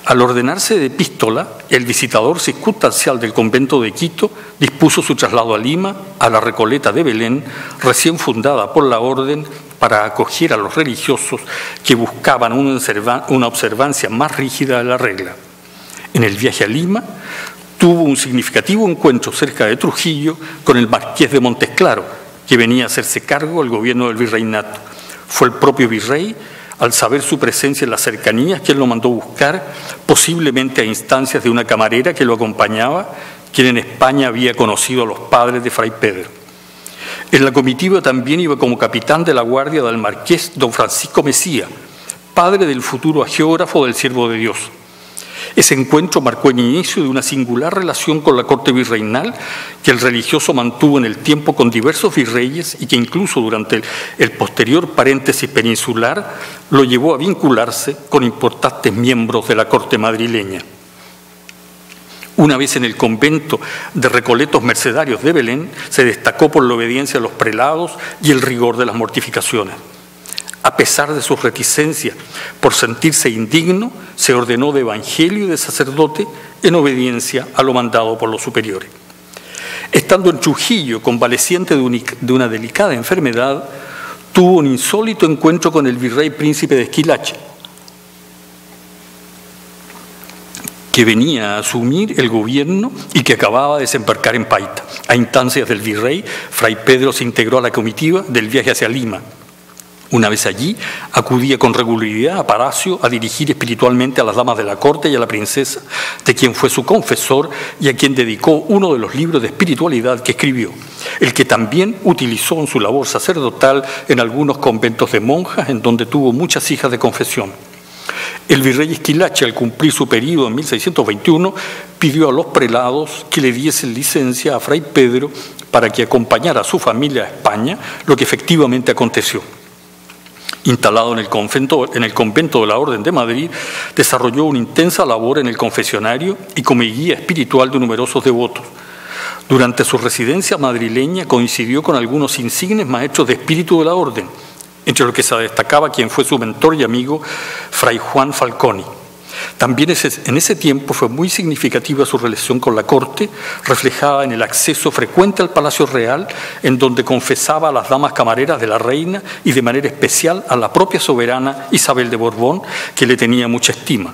Al ordenarse de epístola, el visitador circunstancial del convento de Quito dispuso su traslado a Lima, a la Recoleta de Belén, recién fundada por la orden para acoger a los religiosos que buscaban una observancia más rígida de la regla. En el viaje a Lima, tuvo un significativo encuentro cerca de Trujillo con el marqués de Montesclaro, que venía a hacerse cargo del gobierno del virreinato. Fue el propio virrey, al saber su presencia en las cercanías, quien lo mandó buscar, posiblemente a instancias de una camarera que lo acompañaba, quien en España había conocido a los padres de Fray Pedro. En la comitiva también iba como capitán de la guardia del marqués don Francisco Mesía, padre del futuro agiógrafo del siervo de Dios. Ese encuentro marcó el inicio de una singular relación con la corte virreinal que el religioso mantuvo en el tiempo con diversos virreyes y que incluso durante el posterior paréntesis peninsular lo llevó a vincularse con importantes miembros de la corte madrileña. Una vez en el convento de Recoletos Mercedarios de Belén, se destacó por la obediencia a los prelados y el rigor de las mortificaciones. A pesar de sus reticencias por sentirse indigno, se ordenó de evangelio y de sacerdote en obediencia a lo mandado por los superiores. Estando en Trujillo, convaleciente de una delicada enfermedad, tuvo un insólito encuentro con el virrey príncipe de Esquilache, que venía a asumir el gobierno y que acababa de desembarcar en Paita. A instancias del virrey, Fray Pedro se integró a la comitiva del viaje hacia Lima. Una vez allí, acudía con regularidad a Palacio a dirigir espiritualmente a las damas de la corte y a la princesa, de quien fue su confesor y a quien dedicó uno de los libros de espiritualidad que escribió, el que también utilizó en su labor sacerdotal en algunos conventos de monjas, en donde tuvo muchas hijas de confesión. El virrey Esquilache, al cumplir su periodo en 1621, pidió a los prelados que le diesen licencia a Fray Pedro para que acompañara a su familia a España, lo que efectivamente aconteció. Instalado en el convento de la Orden de Madrid, desarrolló una intensa labor en el confesionario y como guía espiritual de numerosos devotos. Durante su residencia madrileña coincidió con algunos insignes maestros de espíritu de la Orden, entre los que se destacaba quien fue su mentor y amigo, Fray Juan Falconi. También en ese tiempo fue muy significativa su relación con la corte, reflejada en el acceso frecuente al Palacio Real, en donde confesaba a las damas camareras de la reina y de manera especial a la propia soberana Isabel de Borbón, que le tenía mucha estima.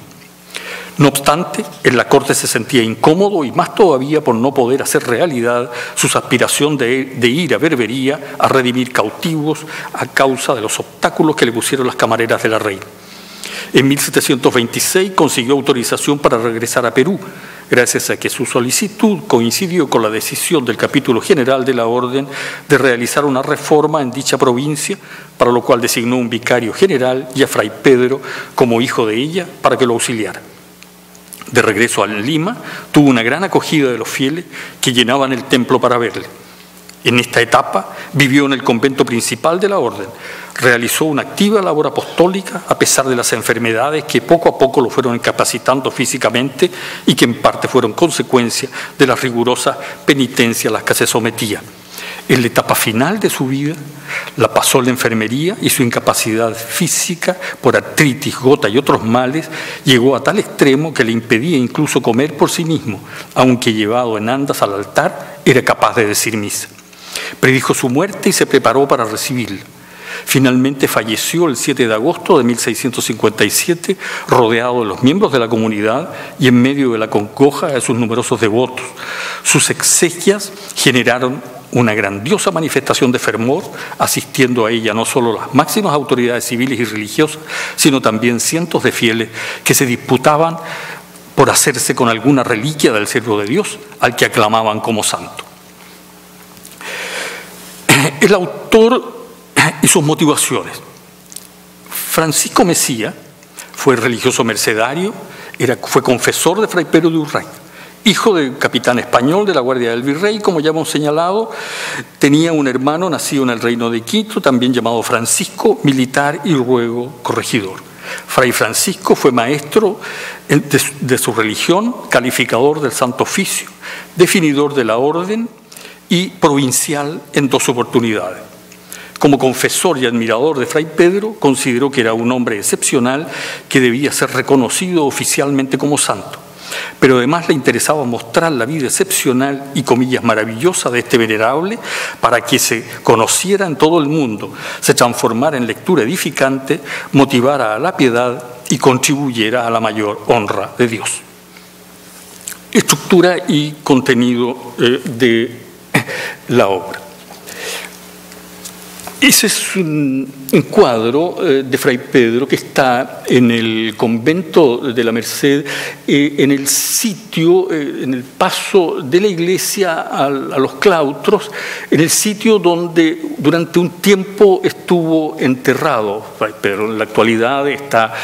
No obstante, en la corte se sentía incómodo y más todavía por no poder hacer realidad su aspiración de ir a Berbería a redimir cautivos a causa de los obstáculos que le pusieron las camareras de la reina. En 1726 consiguió autorización para regresar a Perú, gracias a que su solicitud coincidió con la decisión del capítulo general de la Orden de realizar una reforma en dicha provincia, para lo cual designó un vicario general y a Fray Pedro como hijo de ella para que lo auxiliara. De regreso a Lima, tuvo una gran acogida de los fieles que llenaban el templo para verle. En esta etapa vivió en el convento principal de la Orden. Realizó una activa labor apostólica a pesar de las enfermedades que poco a poco lo fueron incapacitando físicamente y que en parte fueron consecuencia de la rigurosa penitencia a las que se sometía. En la etapa final de su vida la pasó en la enfermería y su incapacidad física por artritis, gota y otros males llegó a tal extremo que le impedía incluso comer por sí mismo, aunque llevado en andas al altar era capaz de decir misa. Predijo su muerte y se preparó para recibirla. Finalmente falleció el 7 de agosto de 1657, rodeado de los miembros de la comunidad y en medio de la congoja de sus numerosos devotos. Sus exequias generaron una grandiosa manifestación de fervor, asistiendo a ella no solo las máximas autoridades civiles y religiosas, sino también cientos de fieles que se disputaban por hacerse con alguna reliquia del siervo de Dios, al que aclamaban como santo. El autor y sus motivaciones. Francisco Mesía fue religioso mercedario, fue confesor de Fray Pedro de Urraca, hijo del capitán español de la Guardia del Virrey, como ya hemos señalado. Tenía un hermano nacido en el Reino de Quito, también llamado Francisco, militar y luego corregidor. Fray Francisco fue maestro de su religión, calificador del Santo Oficio, definidor de la orden y provincial en 2 oportunidades. Como confesor y admirador de Fray Pedro, consideró que era un hombre excepcional que debía ser reconocido oficialmente como santo. Pero además le interesaba mostrar la vida excepcional y, comillas, maravillosa de este venerable para que se conociera en todo el mundo, se transformara en lectura edificante, motivara a la piedad y contribuyera a la mayor honra de Dios. Estructura y contenido de la obra. Ese es un cuadro de Fray Pedro que está en el convento de la Merced, en el sitio, en el paso de la iglesia a los claustros, en el sitio donde durante un tiempo estuvo enterrado Fray Pedro. En la actualidad está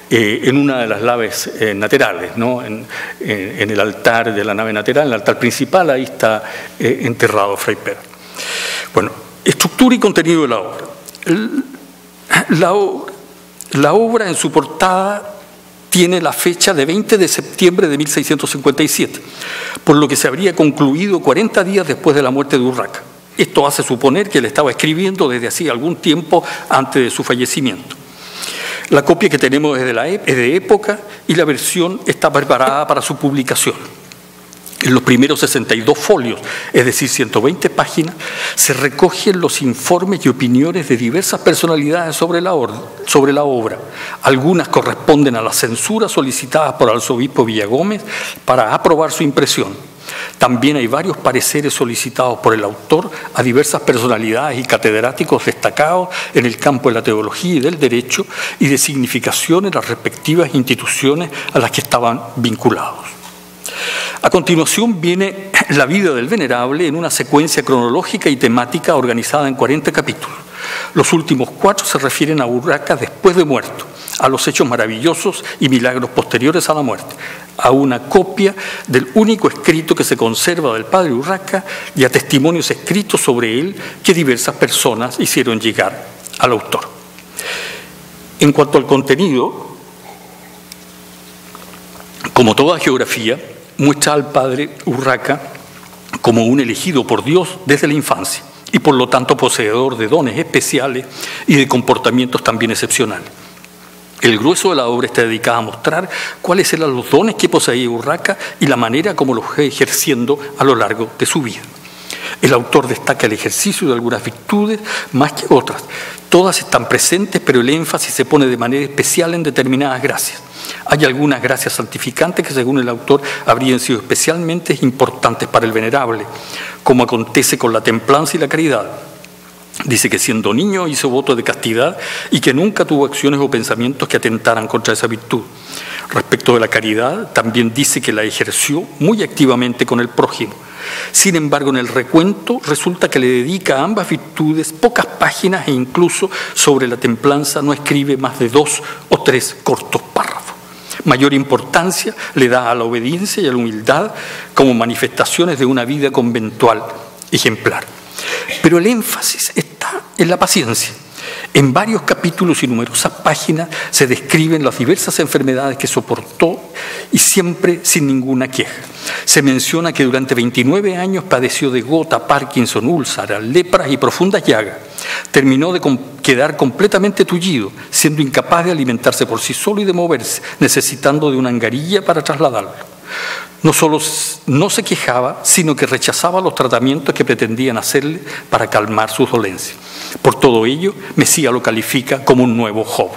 en una de las naves laterales, ¿no? En el altar de la nave lateral, en el altar principal, ahí está enterrado Fray Pedro. Bueno, estructura y contenido de la obra. La obra en su portada tiene la fecha de 20 de septiembre de 1657, por lo que se habría concluido 40 días después de la muerte de Urraca. Esto hace suponer que él estaba escribiendo desde hacía algún tiempo antes de su fallecimiento. La copia que tenemos es de época y la versión está preparada para su publicación. En los primeros 62 folios, es decir, 120 páginas, se recogen los informes y opiniones de diversas personalidades sobre la obra. Algunas corresponden a las censuras solicitadas por el arzobispo Villagómez para aprobar su impresión. También hay varios pareceres solicitados por el autor a diversas personalidades y catedráticos destacados en el campo de la teología y del derecho y de significación en las respectivas instituciones a las que estaban vinculados. A continuación viene la vida del venerable en una secuencia cronológica y temática organizada en 40 capítulos. Los últimos 4 se refieren a Urraca después de muerto, a los hechos maravillosos y milagros posteriores a la muerte, a una copia del único escrito que se conserva del padre Urraca y a testimonios escritos sobre él que diversas personas hicieron llegar al autor. En cuanto al contenido, como toda geografía, muestra al padre Urraca como un elegido por Dios desde la infancia y por lo tanto poseedor de dones especiales y de comportamientos también excepcionales. El grueso de la obra está dedicado a mostrar cuáles eran los dones que poseía Urraca y la manera como los fue ejerciendo a lo largo de su vida. El autor destaca el ejercicio de algunas virtudes más que otras. Todas están presentes, pero el énfasis se pone de manera especial en determinadas gracias. Hay algunas gracias santificantes que, según el autor, habrían sido especialmente importantes para el venerable, como acontece con la templanza y la caridad. Dice que siendo niño hizo voto de castidad y que nunca tuvo acciones o pensamientos que atentaran contra esa virtud. Respecto de la caridad, también dice que la ejerció muy activamente con el prójimo. Sin embargo, en el recuento resulta que le dedica a ambas virtudes pocas páginas e incluso sobre la templanza no escribe más de 2 o 3 cortos párrafos. Mayor importancia le da a la obediencia y a la humildad como manifestaciones de una vida conventual ejemplar. Pero el énfasis está en la paciencia. En varios capítulos y numerosas páginas se describen las diversas enfermedades que soportó y siempre sin ninguna queja. Se menciona que durante 29 años padeció de gota, Parkinson, úlceras, lepras y profundas llagas. Terminó de quedar completamente tullido, siendo incapaz de alimentarse por sí solo y de moverse, necesitando de una angarilla para trasladarlo. No solo no se quejaba, sino que rechazaba los tratamientos que pretendían hacerle para calmar sus dolencias. Por todo ello, Mesías lo califica como un nuevo Job.